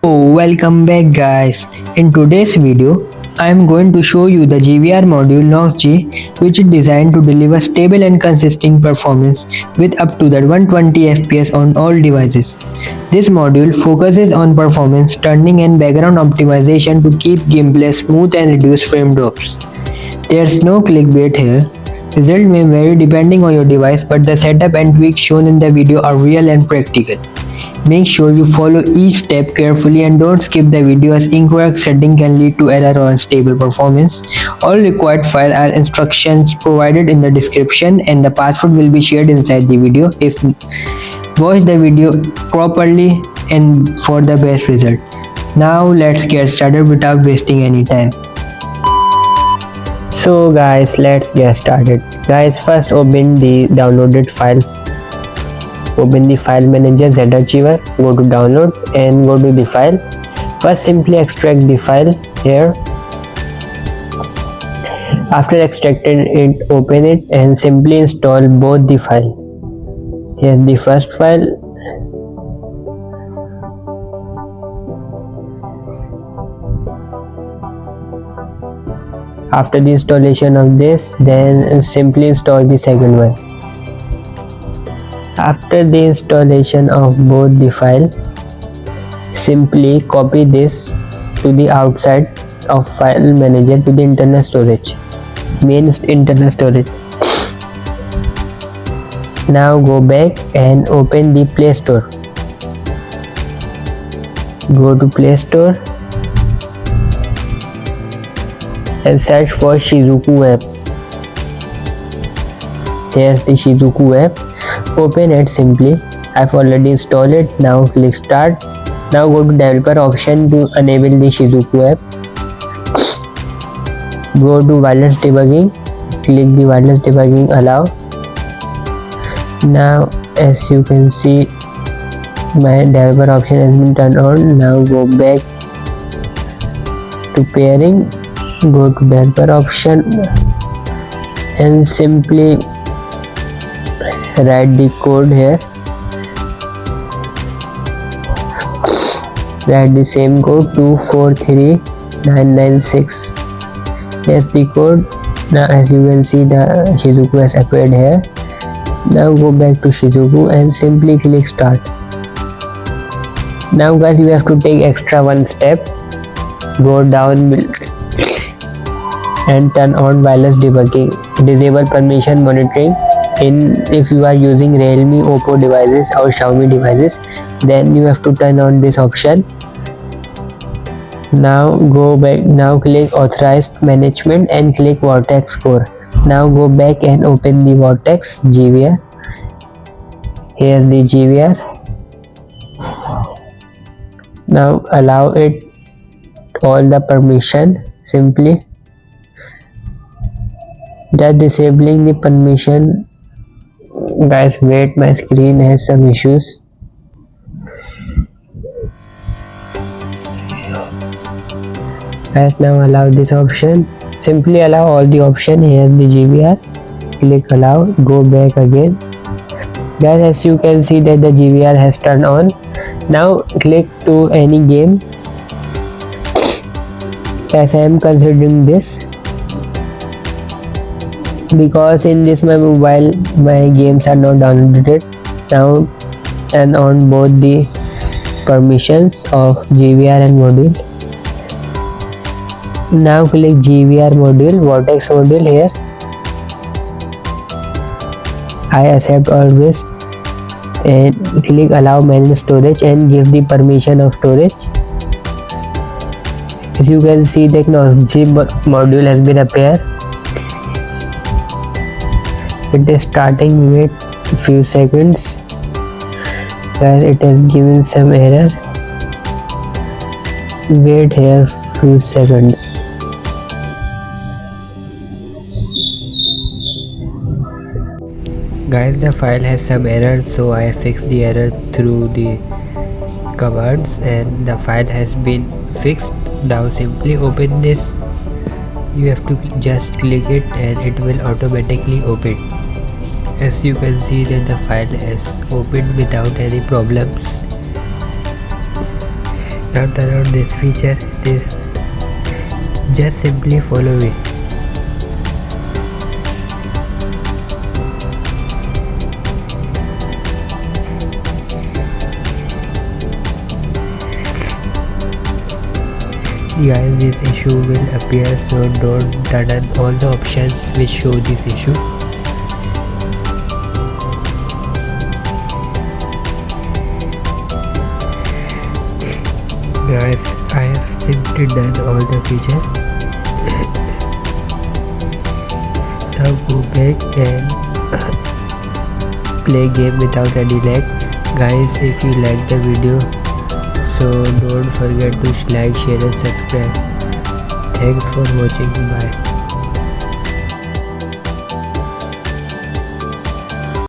Welcome back guys. In today's video, I am going to show you the GVR module NOXG, which is designed to deliver stable and consistent performance with up to 120 FPS on all devices. This module focuses on performance tuning and background optimization to keep gameplay smooth and reduce frame drops. There's no clickbait here. Results may vary depending on your device, but the setup and tweaks shown in the video are real and practical. Make sure you follow each step carefully and don't skip the video as incorrect setting can lead to error or unstable performance. All required files are instructions provided in the description and the password will be shared inside the video. Watch the video properly and for the best result. Now let's get started without wasting any time. So guys, let's get started. Guys, first open the downloaded file. Open the file manager ZArchiver, go to download and go to the file. First simply extract the file here. After extracting it, open it and simply install both the file. Here's the first file. After the installation of this, then simply install the second one. After the installation of both the file, simply copy this to the outside of file manager to the internal storage, main internal storage. Now go back and open the Play Store. Go to Play Store and search for Shizuku app. Here's the Shizuku app. Open it simply. I've already installed it. Now click start. Now go to developer option to enable the Shizuku app. Go to wireless debugging. Click the wireless debugging allow. Now as you can see, my developer option has been turned on. Now go back to pairing. Go to developer option and simply write the code here. Write the same code 243996. That's the code. Now as you can see, the Shizuku has appeared here. Now go back to Shizuku and simply click start. Now guys, you have to take extra one step. Go down and turn on wireless debugging. Disable permission monitoring. If you are using Realme, Oppo devices or Xiaomi devices, then you have to turn on this option. Now go back. Now click authorized management and click Vortex Core. Now go back and open the Vortex GVR. Here's the GVR. Now allow it all the permission. Simply just disabling the permission. Guys, wait, my screen has some issues. Guys, now allow this option. Simply allow all the option. Here's the GVR. Click allow. Go back again. Guys, as you can see that the GVR has turned on. Now click to any game. As I am considering this, because in this my mobile my games are not downloaded. Now turn on both the permissions of GVR and module. Now click GVR module, Vortex module here. I accept always and click allow manage storage and give the permission of storage. As you can see, the NOXG module has been appeared. It is starting, wait a few seconds. Guys, it has given some error. Wait here few seconds. Guys, the file has some error, so I fixed the error through the commands and the file has been fixed. Now simply open this. You have to just click it and it will automatically open. As you can see that the file is opened without any problems. Now turn on this feature. Just simply follow it. Guys, this issue will appear, so don't turn on all the options which show this issue. Guys, I have simply done all the features. Now go back and play game without any lag. Guys, if you like the video, so don't forget to like, share and subscribe. Thanks for watching. Bye.